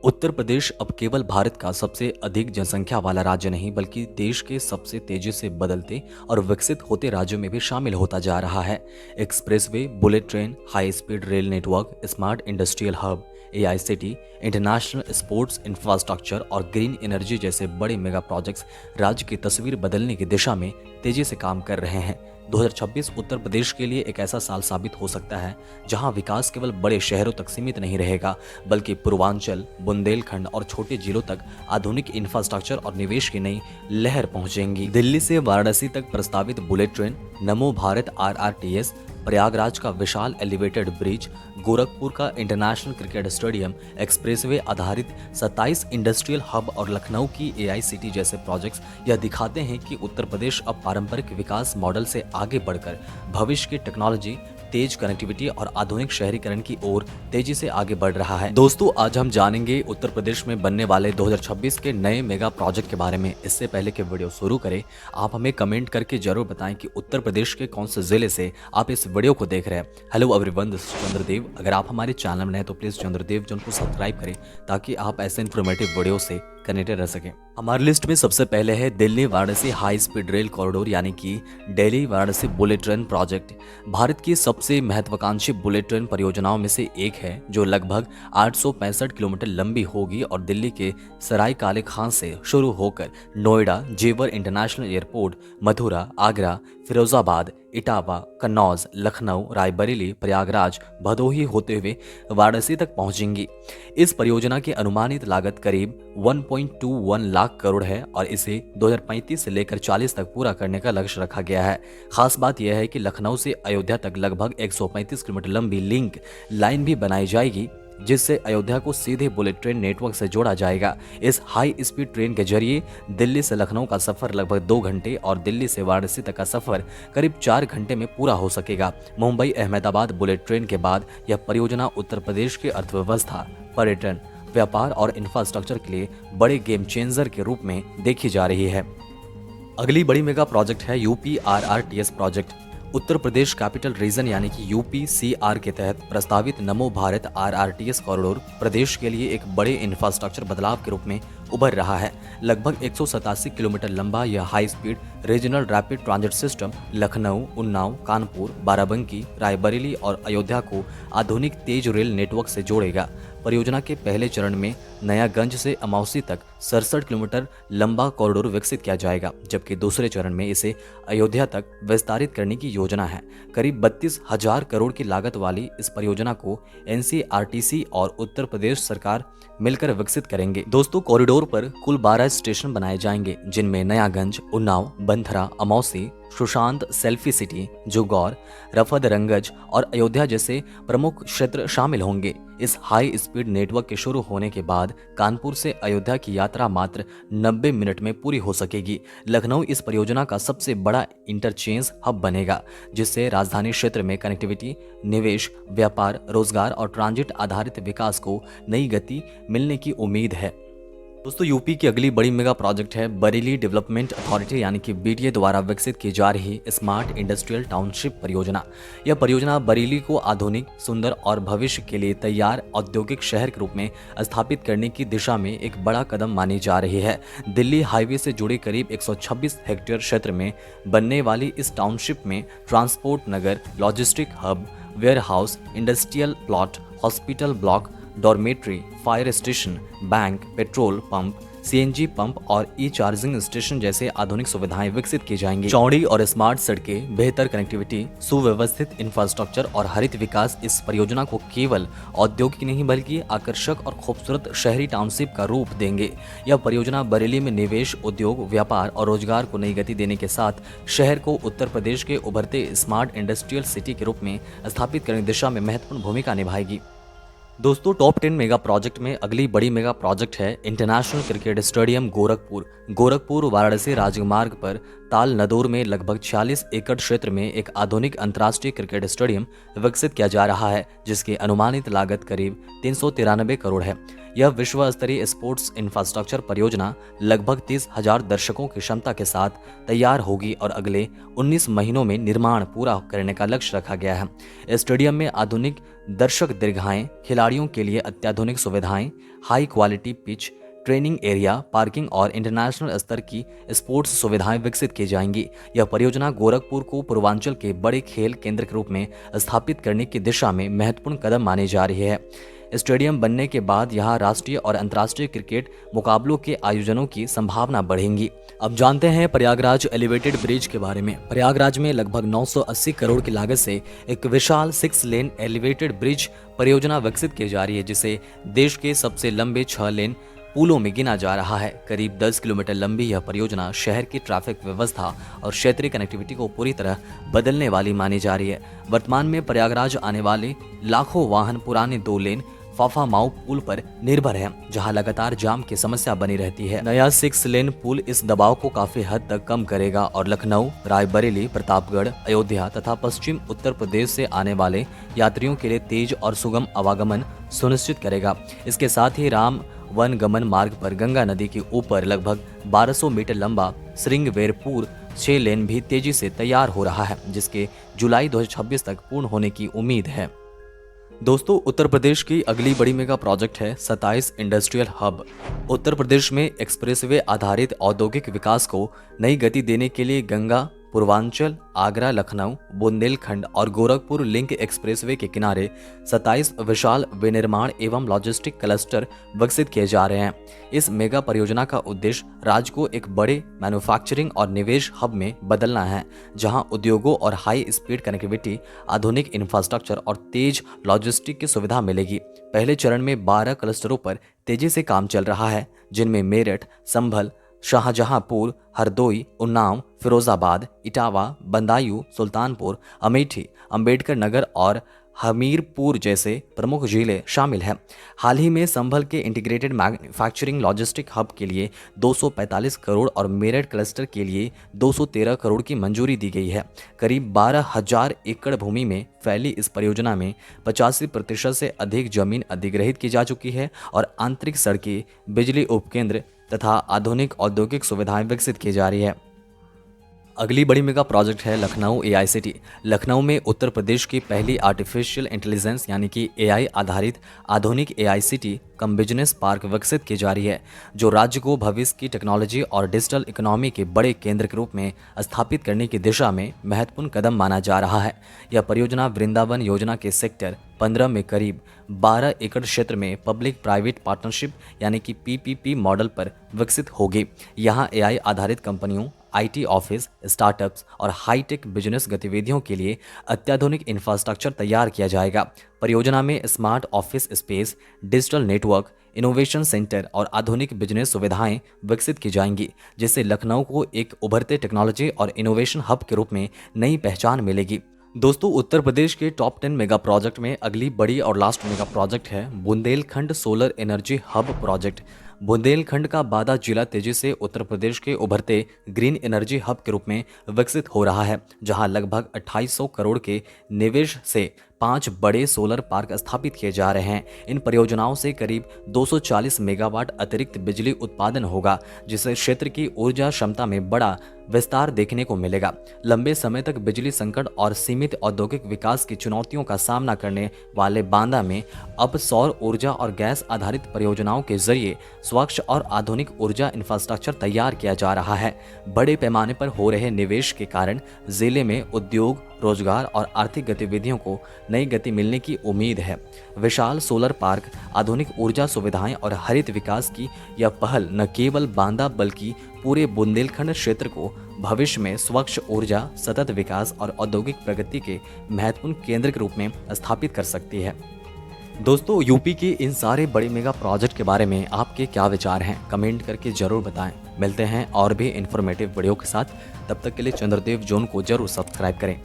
उत्तर प्रदेश अब केवल भारत का सबसे अधिक जनसंख्या वाला राज्य नहीं बल्कि देश के सबसे तेजी से बदलते और विकसित होते राज्यों में भी शामिल होता जा रहा है। Expressway, bullet train, high speed rail network, smart industrial hub, AICT, international sports infrastructure और ग्रीन एनर्जी जैसे बड़े मेगा प्रोजेक्ट्स राज्य की तस्वीर बदलने की दिशा में तेजी से काम कर रहे हैं। 2026 उत्तर प्रदेश के लिए एक ऐसा साल साबित हो सकता है जहां विकास केवल बड़े शहरों तक सीमित नहीं रहेगा बल्कि पूर्वांचल, बुंदेलखंड और छोटे जिलों तक आधुनिक इंफ्रास्ट्रक्चर और निवेश की नई लहर पहुंचेंगी। दिल्ली से वाराणसी तक प्रस्तावित बुलेट ट्रेन, नमो भारत आरआरटीएस, प्रयागराज का विशाल एलिवेटेड ब्रिज, गोरखपुर का इंटरनेशनल क्रिकेट स्टेडियम, एक्सप्रेसवे आधारित 27 इंडस्ट्रियल हब और लखनऊ की एआईसीटी जैसे प्रोजेक्ट्स यह दिखाते हैं कि उत्तर प्रदेश अब पारंपरिक विकास मॉडल से आगे बढ़कर भविष्य की टेक्नोलॉजी, तेज कनेक्टिविटी और आधुनिक शहरीकरण की ओर तेजी से आगे बढ़ रहा है। दोस्तों, आज हम जानेंगे उत्तर प्रदेश में बनने वाले 2026 के नए मेगा प्रोजेक्ट के बारे में। इससे पहले कि वीडियो शुरू करें, आप हमें कमेंट करके जरूर बताएं कि उत्तर प्रदेश के कौन से जिले से आप इस वीडियो को देख रहे हैं। Hello everyone, this is Chandradev. अगर आप हमारे चैनल में नए तो प्लीज चंद्रदेव जन को सब्सक्राइब करें ताकि आप ऐसे इन्फॉर्मेटिव वीडियो से कनेक्टेड रह सकें। हमारी लिस्ट में सबसे पहले है Delhi Varanasi high speed rail corridor यानी कि Delhi Varanasi bullet train project. Bharat की सबसे महत्वाकांक्षी बुलेट ट्रेन परियोजनाओं में से एक है जो लगभग 865 किलोमीटर लंबी होगी और दिल्ली के सराय काले खान से शुरू होकर नोएडा, जेवर इंटरनेशनल एयरपोर्ट, मथुरा, आगरा, फिरोजाबाद, इटावा, कन्नौज, लखनऊ, रायबरेली, प्रयागराज, भदोही होते हुए वाराणसी तक पहुंचेंगी। इस परियोजना की अनुमानित लागत करीब 1.21 लाख करोड़ है और इसे 2035 से लेकर 40 तक पूरा करने का लक्ष्य रखा गया है। खास बात यह है कि लखनऊ से अयोध्या तक लगभग 135 किलोमीटर लंबी लिंक लाइन भी बनाई जाएगी जिससे अयोध्या को सीधे बुलेट ट्रेन नेटवर्क से जोड़ा जाएगा। इस हाई स्पीड ट्रेन के जरिए दिल्ली से लखनऊ का सफर लगभग 2 घंटे और दिल्ली से वाराणसी तक का सफर करीब 4 घंटे में पूरा हो सकेगा। मुंबई अहमदाबाद बुलेट ट्रेन के बाद यह परियोजना उत्तर प्रदेश की अर्थव्यवस्था, पर्यटन, व्यापार और इंफ्रास्ट्रक्चर के लिए बड़े गेम चेंजर के रूप में देखी जा रही है। अगली बड़ी मेगा प्रोजेक्ट है UP RRTS project. Uttar Pradesh capital region यानी कि यूपीसीआर के तहत प्रस्तावित नमो भारत आरआरटीएस कॉरिडोर प्रदेश के लिए एक बड़े इंफ्रास्ट्रक्चर बदलाव के रूप में उभर रहा है। लगभग 187 किलोमीटर लंबा यह high speed regional rapid transit system Lucknow, Unnao, Kanpur, Barabanki, Raebareli और अयोध्या को आधुनिक तेज रेल नेटवर्क से जोड़ेगा। परियोजना के पहले चरण में नयागंज से अमौसी तक 67 किलोमीटर लंबा कॉरिडोर विकसित किया जाएगा, जबकि दूसरे चरण में इसे अयोध्या तक विस्तारित करने की योजना है। करीब 32,000 करोड़ की लागत वाली इस परियोजना को एनसीआरटीसी और उत्तर प्रदेश सरकार मिलकर विकसित करेंगे। दोस्तों, कॉरिडोर पर कुल 12 स्टेशन बनाए जाएंगे जिनमें नयागंज, उन्नाव, बंथरा, अमौसी, सुशांत, सेल्फी सिटी, जुगौर, रफदरंगज और अयोध्या जैसे प्रमुख क्षेत्र शामिल होंगे। इस हाई स्पीड नेटवर्क के शुरू होने के बाद कानपुर से अयोध्या की यात्रा मात्र 90 मिनट में पूरी हो सकेगी। लखनऊ इस परियोजना का सबसे बड़ा इंटरचेंज हब बनेगा जिससे राजधानी क्षेत्र में कनेक्टिविटी, निवेश, व्यापार, रोजगार और ट्रांजिट आधारित विकास को नई गति मिलने की उम्मीद है। दोस्तों, यूपी की अगली बड़ी मेगा प्रोजेक्ट है बरेली डेवलपमेंट अथॉरिटी यानी कि बीडीए द्वारा विकसित की जा रही स्मार्ट इंडस्ट्रियल टाउनशिप परियोजना। यह परियोजना बरेली को आधुनिक, सुंदर और भविष्य के लिए तैयार औद्योगिक शहर के रूप में स्थापित करने की दिशा में एक बड़ा कदम मानी जा रही है। दिल्ली हाईवे से जुड़े करीब 126 हेक्टेयर क्षेत्र में बनने वाली इस टाउनशिप में ट्रांसपोर्ट नगर, logistic hub, warehouse, industrial plot, hospital block, dormitory, fire station, bank, petrol pump, CNG pump और ई चार्जिंग स्टेशन जैसे आधुनिक सुविधाएं विकसित की जाएंगी। चौड़ी और स्मार्ट सड़कें, बेहतर कनेक्टिविटी, सुव्यवस्थित इंफ्रास्ट्रक्चर और हरित विकास इस परियोजना को केवल औद्योगिक नहीं बल्कि आकर्षक और खूबसूरत शहरी टाउनशिप का रूप देंगे। यह परियोजना बरेली में निवेश, उद्योग, व्यापार और रोजगार को नई गति देने के साथ शहर को उत्तर प्रदेश के उभरते स्मार्ट इंडस्ट्रियल सिटी के रूप में स्थापित करने की दिशा में महत्वपूर्ण भूमिका निभाएगी। दोस्तों, टॉप 10 मेगा प्रोजेक्ट में अगली बड़ी मेगा प्रोजेक्ट है international cricket stadium Gorakhpur. Gorakhpur Varanasi राजमार्ग पर ताल नदौर में लगभग 46 एकड़ क्षेत्र में एक आधुनिक अंतर्राष्ट्रीय क्रिकेट स्टेडियम विकसित किया जा रहा है जिसकी अनुमानित लागत करीब 393 करोड़ है। यह विश्व स्तरीय स्पोर्ट्स इंफ्रास्ट्रक्चर परियोजना लगभग 30,000 दर्शकों की क्षमता के साथ तैयार होगी और अगले 19 महीनों में निर्माण पूरा करने का लक्ष्य रखा गया है। स्टेडियम में आधुनिक दर्शक दीर्घाएं, खिलाड़ियों के लिए अत्याधुनिक सुविधाएं, high quality pitch, training area, parking और इंटरनेशनल स्तर की स्पोर्ट्स सुविधाएं विकसित की जाएंगी। यह परियोजना गोरखपुर को पूर्वांचल के बड़े खेल केंद्र के रूप में स्थापित करने की दिशा में महत्वपूर्ण कदम मानी जा रही है। स्टेडियम बनने के बाद यहां राष्ट्रीय और अंतर्राष्ट्रीय क्रिकेट मुकाबलों के आयोजनों की संभावना बढ़ेंगी। अब जानते हैं प्रयागराज एलिवेटेड ब्रिज के बारे में। प्रयागराज में लगभग 980 करोड़ की लागत से एक विशाल 6 लेन एलिवेटेड ब्रिज परियोजना विकसित की जा रही है, जिसे देश के सबसे लंबे 6 लेन पुलों में गिना जा रहा है। करीब 10 किलोमीटर लंबी यह परियोजना शहर की ट्रैफिक व्यवस्था और क्षेत्रीय कनेक्टिविटी को पूरी तरह बदलने वाली मानी जा रही है। वर्तमान में प्रयागराज आने वाले लाखों वाहन पुराने 2 लेन फाफामाऊ पुल पर निर्भर है, जहां लगातार जाम की समस्या बनी रहती है। नया 6 लेन पुल इस दबाव को काफी हद तक कम करेगा और लखनऊ, रायबरेली, प्रतापगढ़, अयोध्या तथा पश्चिम उत्तर प्रदेश से आने वाले यात्रियों के लिए तेज और सुगम आवागमन सुनिश्चित करेगा। इसके साथ ही राम वन गमन मार्ग पर गंगा नदी के ऊपर लगभग 1200 मीटर लंबा श्रृंगवेरपुर 6 लेन भी तेजी से तैयार हो रहा है, जिसके जुलाई 2026 तक पूर्ण होने की उम्मीद है। दोस्तों, उत्तर प्रदेश की अगली बड़ी मेगा प्रोजेक्ट है 27 इंडस्ट्रियल हब। उत्तर प्रदेश में एक्सप्रेसवे आधारित औद्योगिक विकास को नई गति देने के लिए गंगा, पूर्वांचल, आगरा, लखनऊ, बुंदेलखंड और गोरखपुर लिंक एक्सप्रेसवे के किनारे 27 विशाल विनिर्माण एवं लॉजिस्टिक क्लस्टर विकसित किए जा रहे हैं। इस मेगा परियोजना का उद्देश्य राज्य को एक बड़े मैन्युफैक्चरिंग और निवेश हब में बदलना है, जहां उद्योगों और हाई स्पीड कनेक्टिविटी, आधुनिक इंफ्रास्ट्रक्चर और तेज लॉजिस्टिक की सुविधा मिलेगी। पहले चरण में 12 क्लस्टरों पर तेजी से काम चल रहा है, जिनमें मेरठ, संभल, शाहजहांपुर, हरदोई, उन्नाव, फिरोजाबाद, इटावा, बदायूं, सुल्तानपुर, अमेठी, अंबेडकर नगर और हमीरपुर जैसे प्रमुख जिले शामिल हैं। हाल ही में संभल के इंटीग्रेटेड मैन्युफैक्चरिंग लॉजिस्टिक हब के लिए 245 करोड़ और मेरठ क्लस्टर के लिए 213 करोड़ की मंजूरी दी गई है। करीब 12,000 एकड़ भूमि में फैली इस परियोजना में 85% से अधिक जमीन अधिग्रहित की जा चुकी है और आंतरिक सड़कें, बिजली उपकेंद्र तथा आधुनिक औद्योगिक सुविधाएं विकसित की जा रही है। अगली बड़ी मेगा प्रोजेक्ट है लखनऊ AICT। लखनऊ में उत्तर प्रदेश की पहली आर्टिफिशियल इंटेलिजेंस यानी कि AI आधारित आधुनिक AICT कम बिजनेस पार्क विकसित की जा रही है, जो राज्य को भविष्य की टेक्नोलॉजी और डिजिटल इकोनॉमी के बड़े केंद्र के रूप में स्थापित करने की दिशा में महत्वपूर्ण कदम माना जा रहा है। यह परियोजना वृंदावन योजना के सेक्टर 15 में करीब 12 एकड़ क्षेत्र में पब्लिक प्राइवेट पार्टनरशिप यानी कि PPP मॉडल पर विकसित होगी। यहाँ AI आधारित कंपनियों, IT ऑफिस, स्टार्टअप्स और हाईटेक बिजनेस गतिविधियों के लिए अत्याधुनिक इंफ्रास्ट्रक्चर तैयार किया जाएगा। परियोजना में smart office space, digital network, innovation centre और आधुनिक बिजनेस सुविधाएं विकसित की जाएंगी, जिससे लखनऊ को एक उभरते टेक्नोलॉजी और इनोवेशन हब के रूप में नई पहचान मिलेगी। दोस्तों, उत्तर प्रदेश के टॉप 10 मेगा प्रोजेक्ट में अगली बड़ी और लास्ट मेगा प्रोजेक्ट है Bundelkhand solar energy hub project. Bundelkhand का बादा जिला तेजी से उत्तर प्रदेश के उभरते ग्रीन एनर्जी हब के रूप में विकसित हो रहा है, जहां लगभग 2800 करोड़ के निवेश से 5 बड़े सोलर पार्क स्थापित किए जा रहे हैं। इन परियोजनाओं से करीब 240 मेगावाट अतिरिक्त बिजली उत्पादन होगा, जिससे क्षेत्र की ऊर्जा क्षमता में बड़ा विस्तार देखने को मिलेगा। लंबे समय तक बिजली संकट और सीमित औद्योगिक विकास की चुनौतियों का सामना करने वाले बांदा में अब सौर ऊर्जा और गैस आधारित परियोजनाओं के जरिए स्वच्छ और आधुनिक ऊर्जा इंफ्रास्ट्रक्चर तैयार किया जा रहा है। बड़े पैमाने पर हो रहे निवेश के कारण जिले में उद्योग, रोजगार और आर्थिक गतिविधियों को नई गति मिलने की उम्मीद है। विशाल सोलर पार्क, आधुनिक ऊर्जा सुविधाएं और हरित विकास की यह पहल न केवल बांदा बल्कि पूरे बुंदेलखंड क्षेत्र को भविष्य में स्वच्छ ऊर्जा, सतत विकास और औद्योगिक प्रगति के महत्वपूर्ण केंद्र के रूप में स्थापित कर सकती है। दोस्तों, यूपी के इन सारे बड़े मेगा प्रोजेक्ट के बारे में आपके क्या विचार हैं, कमेंट करके जरूर बताएं। मिलते हैं और भी इन्फॉर्मेटिव वीडियो के साथ। तब तक के लिए चंद्रदेव जोन को जरूर सब्सक्राइब करें।